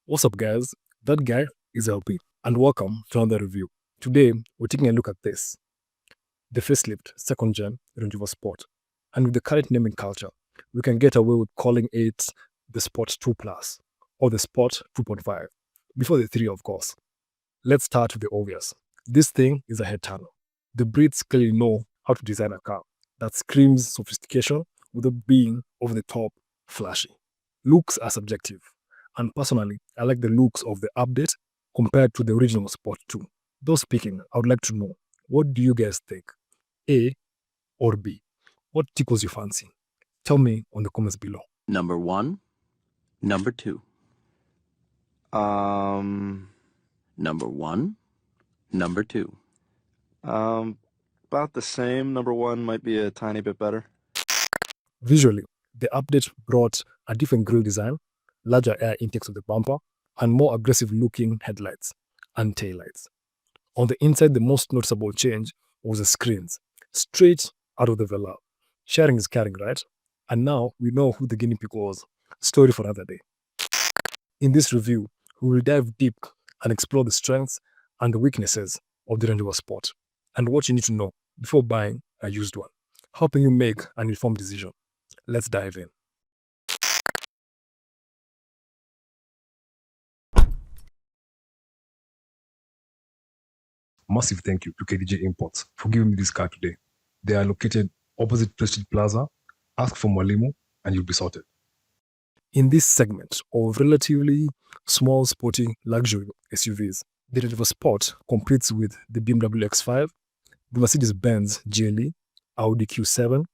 What's up guys, that guy is L.P and welcome to another review. Today we're taking a look at this, the facelift 2nd gen Range Rover Sport. And with the current naming culture, we can get away with calling it the Sport 2 Plus or the Sport 2.5, before the 3 of course. Let's start with the obvious. This thing is a head turner. The Brits clearly know how to design a car that screams sophistication without being over the top flashy. Looks are subjective. And personally, I like the looks of the update compared to the original Sport 2. Though speaking, I would like to know, what do you guys think? A or B? What tickles your fancy? Tell me on the comments below. Number 1, number 2. Number 1, number 2. About the same. Number 1 might be a tiny bit better. Visually, the update brought a different grille design, larger air intakes of the bumper, and more aggressive looking headlights and taillights. On the inside, the most noticeable change was the screens, straight out of the velar. Sharing is caring, right? And now we know who the guinea pig was. Story for another day. In this review, we will dive deep and explore the strengths and the weaknesses of the Range Rover Sport and what you need to know before buying a used one, helping you make an informed decision. Let's dive in. Massive thank you to KDJ Imports for giving me this car today. They are located opposite Prestige Plaza. Ask for Mwalimu and you'll be sorted. In this segment of relatively small sporty luxury SUVs, the Range Rover Sport competes with the BMW X5, the Mercedes-Benz GLE, Audi Q7,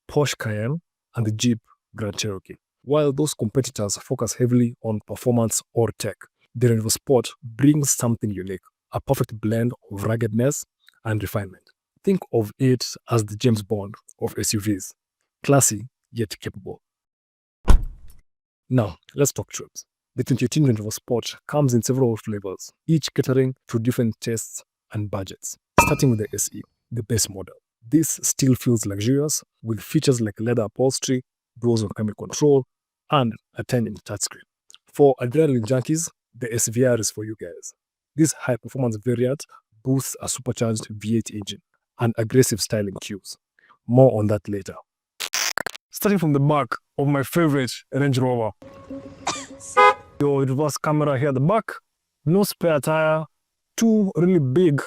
Porsche Cayenne, and the Jeep Grand Cherokee. While those competitors focus heavily on performance or tech, the Range Rover Sport brings something unique, a perfect blend of ruggedness and refinement. Think of it as the James Bond of SUVs, classy yet capable. Now, let's talk trims. The 2018 Range Rover Sport comes in several flavors, each catering to different tastes and budgets. Starting with the SE, the base model. This still feels luxurious with features like leather upholstery, dual-zone climate control, and a 10-inch touchscreen. For adrenaline junkies, the SVR is for you guys. This high-performance variant boasts a supercharged V8 engine and aggressive styling cues. More on that later. Starting from the back of my favorite Range Rover. Your reverse camera here at the back, no spare tire, 2 really big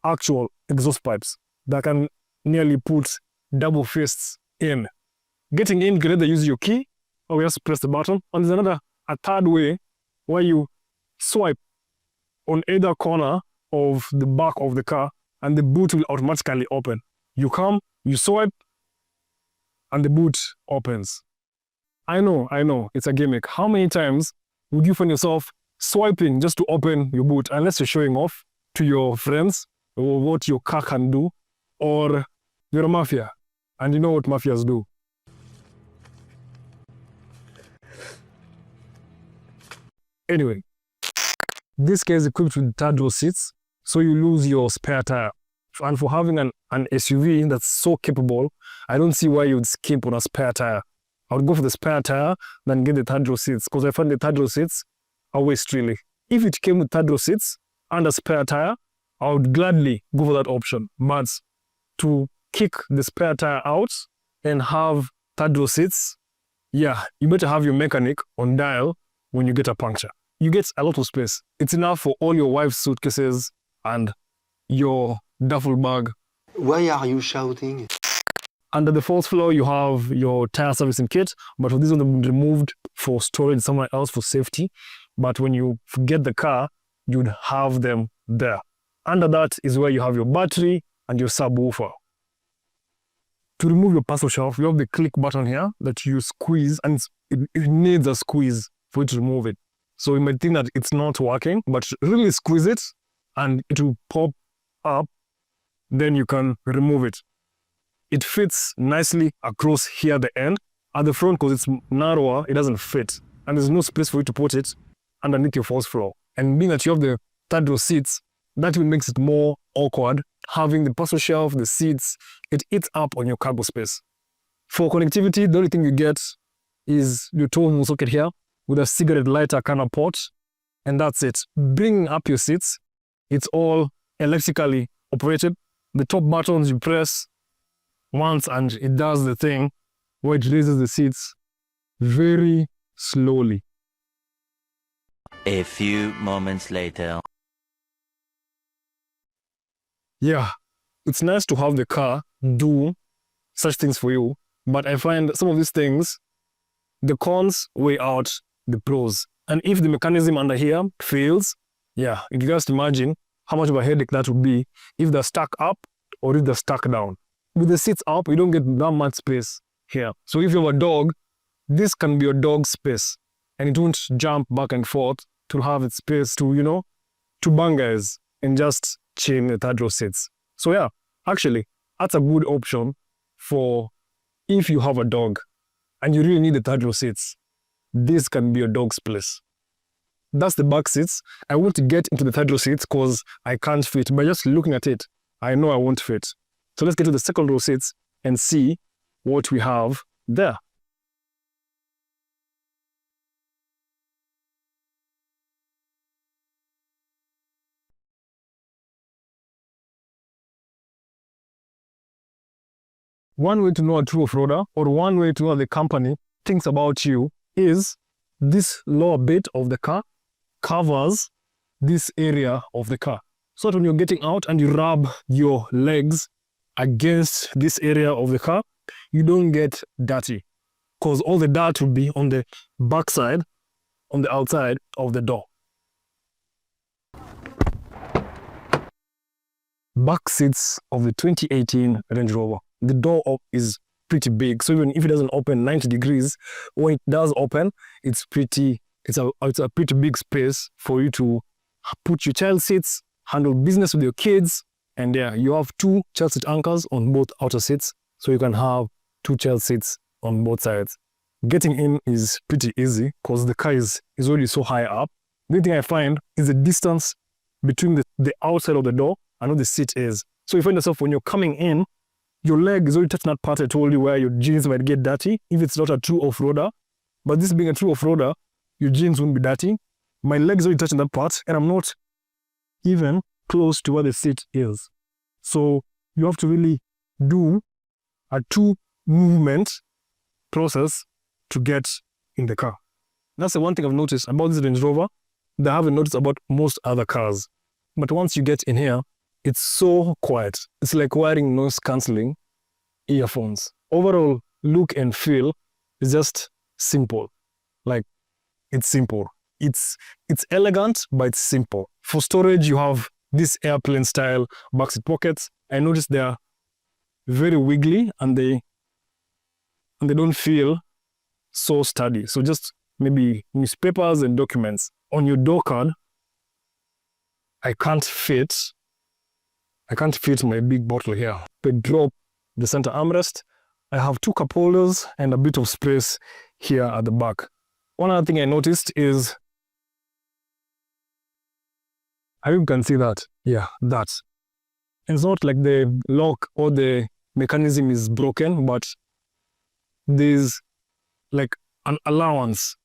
actual exhaust pipes that can nearly put double fists in. Getting in, you can either use your key or you just press the button. And there's a third way where you swipe on either corner of the back of the car and the boot will automatically open. You come, you swipe, and the boot opens. I know, it's a gimmick. How many times would you find yourself swiping just to open your boot, unless you're showing off to your friends or what your car can do, or you're a mafia, and you know what mafias do. Anyway, this car is equipped with third row seats, so you lose your spare tire. And for having an SUV that's so capable, I don't see why you'd skip on a spare tire. I would go for the spare tire than get the third row seats, because I find the third row seats a waste really. If it came with third row seats and a spare tire, I would gladly go for that option. But to kick the spare tire out and have third row seats, yeah, you better have your mechanic on dial when you get a puncture. You get a lot of space. It's enough for all your wife's suitcases and your duffel bag. Why are you shouting? Under the 4th floor, you have your tire servicing kit, but for these ones will be removed for storage somewhere else for safety. But when you get the car, you'd have them there. Under that is where you have your battery and your subwoofer. To remove your parcel shelf, you have the click button here that you squeeze, and it needs a squeeze for you to remove it. So you might think that it's not working, but really squeeze it and it will pop up, then you can remove it. It fits nicely across here at the end. At the front, because it's narrower, it doesn't fit. And there's no space for you to put it underneath your 4th floor. And being that you have the third row seats, that will makes it more awkward. Having the parcel shelf, the seats, it eats up on your cargo space. For connectivity, the only thing you get is your 12mm socket here with a cigarette lighter kind of port and that's it. Bringing up your seats, it's all electrically operated. The top buttons you press once and it does the thing where it raises the seats very slowly. A few moments later. Yeah, it's nice to have the car do such things for you, but I find some of these things, the cons weigh out the pros. And if the mechanism under here fails, yeah, you can just imagine how much of a headache that would be if they're stuck up or if they're stuck down. With the seats up, you don't get that much space here. So if you have a dog, this can be your dog's space and it won't jump back and forth to have its space to, you know, to bang guys and just chill in the third row seats. So yeah, actually, that's a good option for if you have a dog and you really need the third row seats. This can be your dog's place. That's the back seats. I won't get into the third row seats because I can't fit. By just looking at it, I know I won't fit. So let's get to the second row seats and see what we have there. One way to know a true off-roader, or one way to know the company thinks about you, is this lower bit of the car covers this area of the car. So that when you're getting out and you rub your legs against this area of the car, you don't get dirty, because all the dirt will be on the backside, on the outside of the door. Back seats of the 2018 Range Rover. The door is pretty big, so even if it doesn't open 90 degrees, when it does open, it's a pretty big space for you to put your child seats, handle business with your kids, and yeah, you have two child seat anchors on both outer seats, so you can have two child seats on both sides. Getting in is pretty easy because the car is already so high up. The only thing I find is the distance between the outside of the door and where the seat is. So you find yourself when you're coming in, your leg is already touching that part I told you where your jeans might get dirty if it's not a true off-roader. But this being a true off-roader, your jeans won't be dirty. My leg is already touching that part and I'm not even close to where the seat is. So you have to really do a two-movement process to get in the car. That's the one thing I've noticed about this Range Rover that I haven't noticed about most other cars. But once you get in here, it's so quiet. It's like wearing noise-cancelling earphones. Overall look and feel is just simple. Like, it's simple. It's elegant, but it's simple. For storage, you have this airplane-style backseat pockets. I noticed they're very wiggly and they don't feel so sturdy. So just maybe newspapers and documents. On your door card, I can't fit my big bottle here. I drop the center armrest. I have two cup holders and a bit of space here at the back. One other thing I noticed is, I hope you can see that. Yeah, that. It's not like the lock or the mechanism is broken, but there's like an allowance.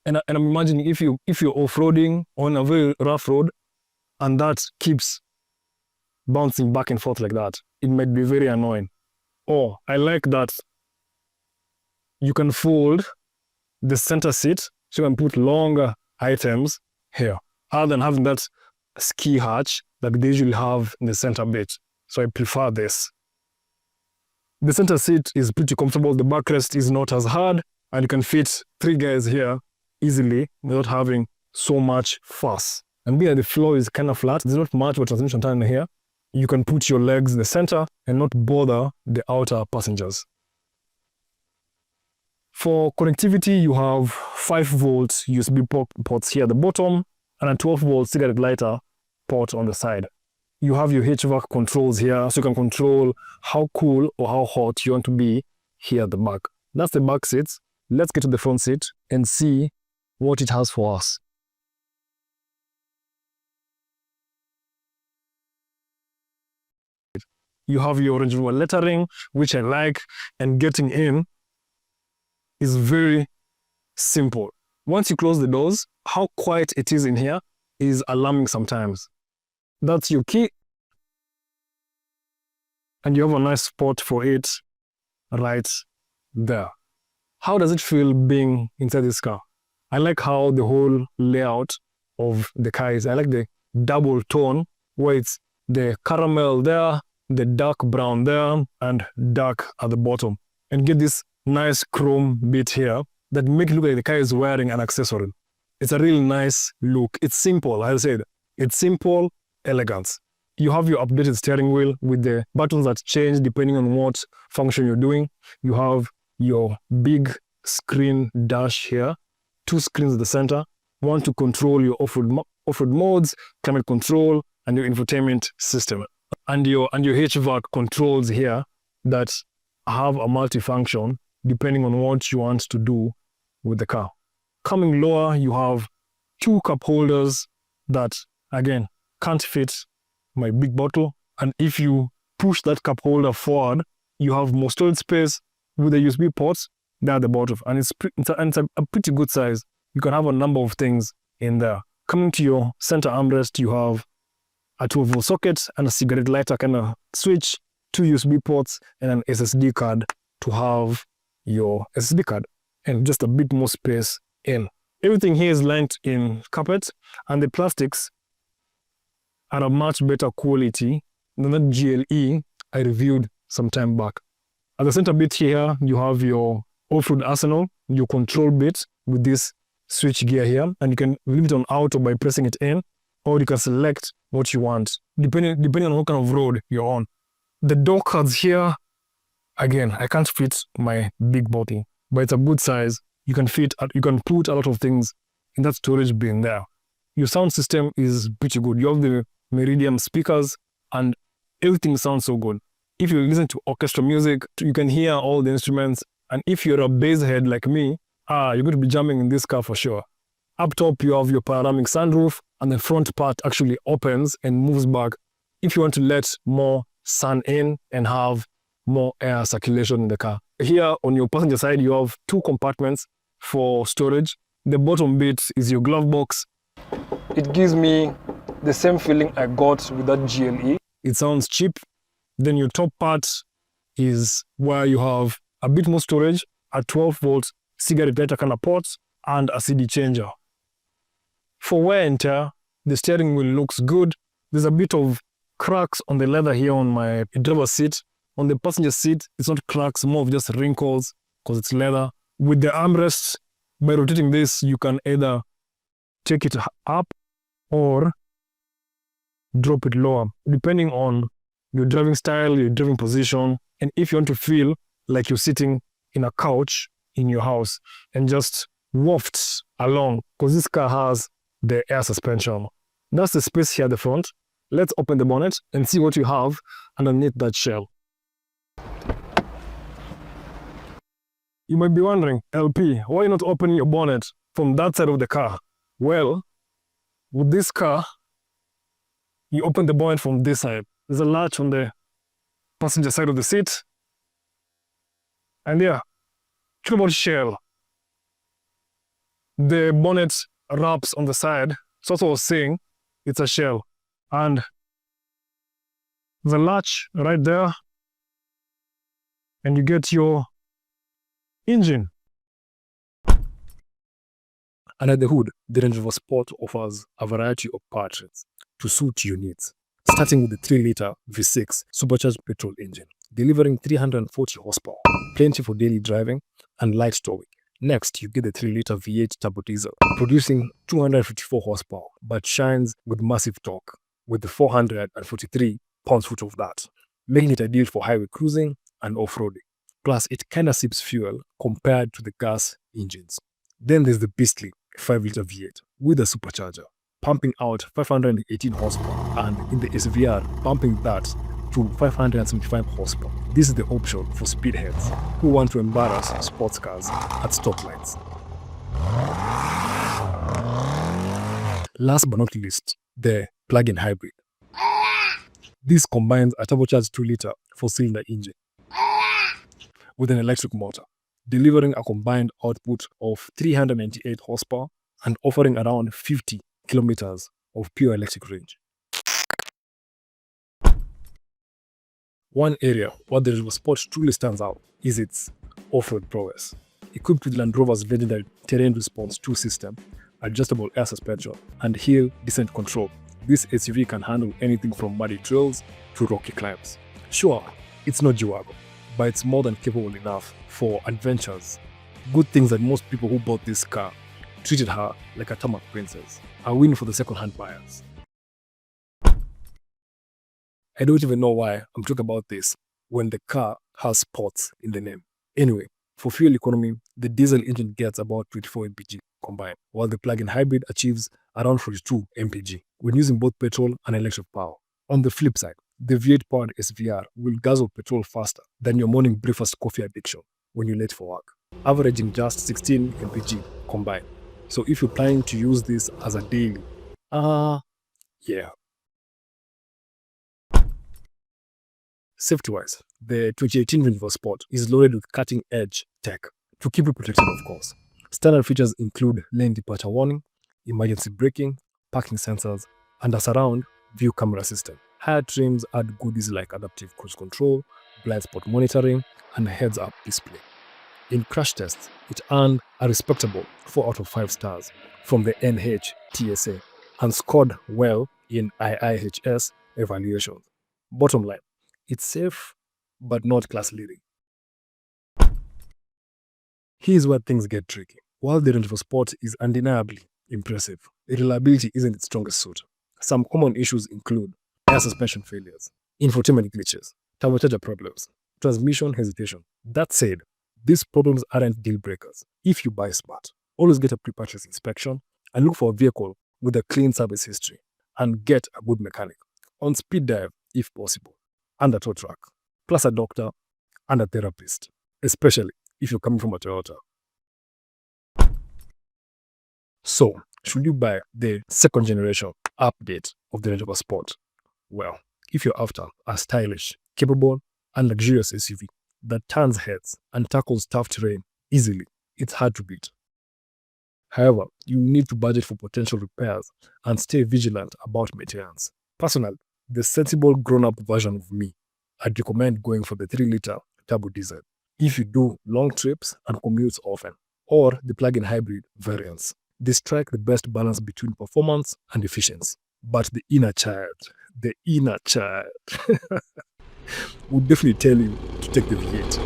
And I'm imagining if you're off-roading on a very rough road and that keeps bouncing back and forth like that, it might be very annoying. Or I like that you can fold the center seat so you can put longer items here, other than having that ski hatch that they usually have in the center bit. So I prefer this. The center seat is pretty comfortable. The backrest is not as hard and you can fit 3 guys here easily without having so much fuss. And being that the floor is kind of flat, there's not much of a transmission tunnel here. You can put your legs in the center and not bother the outer passengers. For connectivity, you have 5-volt USB ports here at the bottom and a 12-volt cigarette lighter port on the side. You have your HVAC controls here, so you can control how cool or how hot you want to be here at the back. That's the back seats. Let's get to the front seat and see what it has for us. You have your Range Rover lettering, which I like, and getting in is very simple. Once you close the doors, how quiet it is in here is alarming sometimes. That's your key. And you have a nice spot for it right there. How does it feel being inside this car? I like how the whole layout of the car is. I like the double tone where it's the caramel there, the dark brown there, and dark at the bottom. And get this nice chrome bit here that make it look like the car is wearing an accessory. It's a really nice look. It's simple, I said. It's simple elegance. You have your updated steering wheel with the buttons that change depending on what function you're doing. You have your big screen dash here, 2 screens at the center, one to control your off-road modes, climate control, and your infotainment system. And your HVAC controls here that have a multifunction depending on what you want to do with the car. Coming lower, you have 2 cup holders that, again, can't fit my big bottle. And if you push that cup holder forward, you have more storage space with the USB ports there at the bottom. And it's a pretty good size. You can have a number of things in there. Coming to your center armrest, you have a 12-volt socket and a cigarette lighter kind of switch, 2 USB ports, and an SSD card to have your SSD card, and just a bit more space in. Everything here is lined in carpet, and the plastics are a much better quality than that GLE I reviewed some time back. At the center bit here, you have your off-road arsenal, your control bit with this switch gear here, and you can leave it on auto by pressing it in, or you can select what you want, depending on what kind of road you're on. The door cards here, again, I can't fit my big bottle, but it's a good size. You can put a lot of things in that storage bin there. Your sound system is pretty good. You have the Meridian speakers, and everything sounds so good. If you listen to orchestra music, you can hear all the instruments. And if you're a bass head like me, you're going to be jamming in this car for sure. Up top, you have your panoramic sunroof, and the front part actually opens and moves back if you want to let more sun in and have more air circulation in the car. Here on your passenger side, you have 2 compartments for storage. The bottom bit is your glove box. It gives me the same feeling I got with that GLE. It sounds cheap. Then your top part is where you have a bit more storage, a 12-volt cigarette lighter kind of port, and a CD changer. For wear and tear, the steering wheel looks good. There's a bit of cracks on the leather here on my driver's seat. On the passenger seat, it's not cracks, more of just wrinkles because it's leather. With the armrest, by rotating this, you can either take it up or drop it lower, depending on your driving style, your driving position, and if you want to feel like you're sitting in a couch in your house and just waft along, because this car has the air suspension. That's the space here at the front. Let's open the bonnet and see what you have underneath that shell. You might be wondering, LP, why are you not opening your bonnet from that side of the car? Well, with this car, you open the bonnet from this side. There's a latch on the passenger side of the seat. And yeah, talk about shell. The bonnet wraps on the side. So as I was saying, it's a shell. And the latch right there. And you get your engine. And at the hood, the Range Rover Sport offers a variety of powertrains to suit your needs, starting with the 3-liter V6 supercharged petrol engine, delivering 340 horsepower, plenty for daily driving and light towing. Next, you get the 3-liter V8 turbo diesel, producing 254 horsepower, but shines with massive torque, with the 443 pounds-foot of that, making it ideal for highway cruising and off-roading. Plus, it kinda sips fuel compared to the gas engines. Then there's the beastly 5-liter V8 with a supercharger, pumping out 518 horsepower, and in the SVR, pumping that to 575 horsepower. This is the option for speedheads who want to embarrass sports cars at stoplights. Last but not least, the plug-in hybrid. This combines a turbocharged 2-liter 4-cylinder engine with an electric motor. delivering a combined output of 398 horsepower and offering around 50 kilometers of pure electric range. One area where the Range Rover Sport truly stands out is its off-road prowess. Equipped with Land Rover's legendary terrain response 2 system, adjustable air suspension, and hill descent control, this SUV can handle anything from muddy trails to rocky climbs. Sure, it's not G-Wagon, but it's more than capable enough for adventures. Good things that most people who bought this car treated her like a tarmac princess. A win for the second-hand buyers. I don't even know why I'm talking about this when the car has sports in the name. Anyway, for fuel economy, the diesel engine gets about 24 mpg combined, while the plug-in hybrid achieves around 42 mpg when using both petrol and electric power. On the flip side, the V8-powered SVR will guzzle petrol faster than your morning breakfast coffee addiction when you're late for work, averaging just 16 mpg combined. So if you're planning to use this as a daily, yeah. Safety-wise, the 2018 Range Rover Sport is loaded with cutting-edge tech to keep you protected, of course. Standard features include lane departure warning, emergency braking, parking sensors, and a surround view camera system. Higher trims add goodies like adaptive cruise control, blind spot monitoring, and heads-up display. In crash tests, it earned a respectable 4 out of 5 stars from the NHTSA and scored well in IIHS evaluations. Bottom line, it's safe, but not class-leading. Here's where things get tricky. While the Range Rover Sport is undeniably impressive, reliability isn't its strongest suit. Some common issues include air suspension failures, infotainment glitches, turbocharger problems, transmission hesitation. That said, these problems aren't deal breakers. If you buy smart, always get a pre-purchase inspection and look for a vehicle with a clean service history, and get a good mechanic on speed dive if possible, and a tow truck, plus a doctor and a therapist, especially if you're coming from a Toyota. So, should you buy the second generation update of the Range Rover Sport? Well, if you're after a stylish, capable, and luxurious SUV that turns heads and tackles tough terrain easily, it's hard to beat. However, you need to budget for potential repairs and stay vigilant about maintenance. Personally, the sensible grown-up version of me, I'd recommend going for the 3-liter turbo diesel if you do long trips and commutes often, or the plug-in hybrid variants. They strike the best balance between performance and efficiency. But the inner child would definitely tell you to take the V8.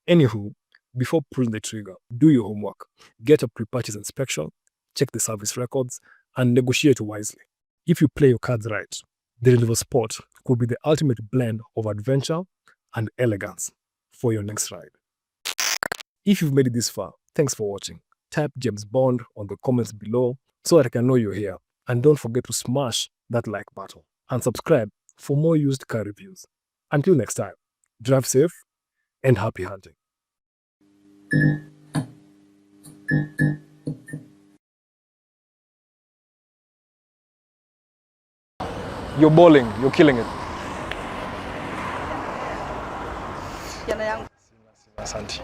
Anywho, before pulling the trigger, do your homework, get a pre-purchase inspection, check the service records, and negotiate wisely. If you play your cards right, the Range Rover Sport could be the ultimate blend of adventure and elegance for your next ride. If you've made it this far, thanks for watching. Type James Bond on the comments below so that I can know you're here. And don't forget to smash that like button and subscribe for more used car reviews. Until next time, drive safe and happy hunting. You're bowling, you're killing it. Asante.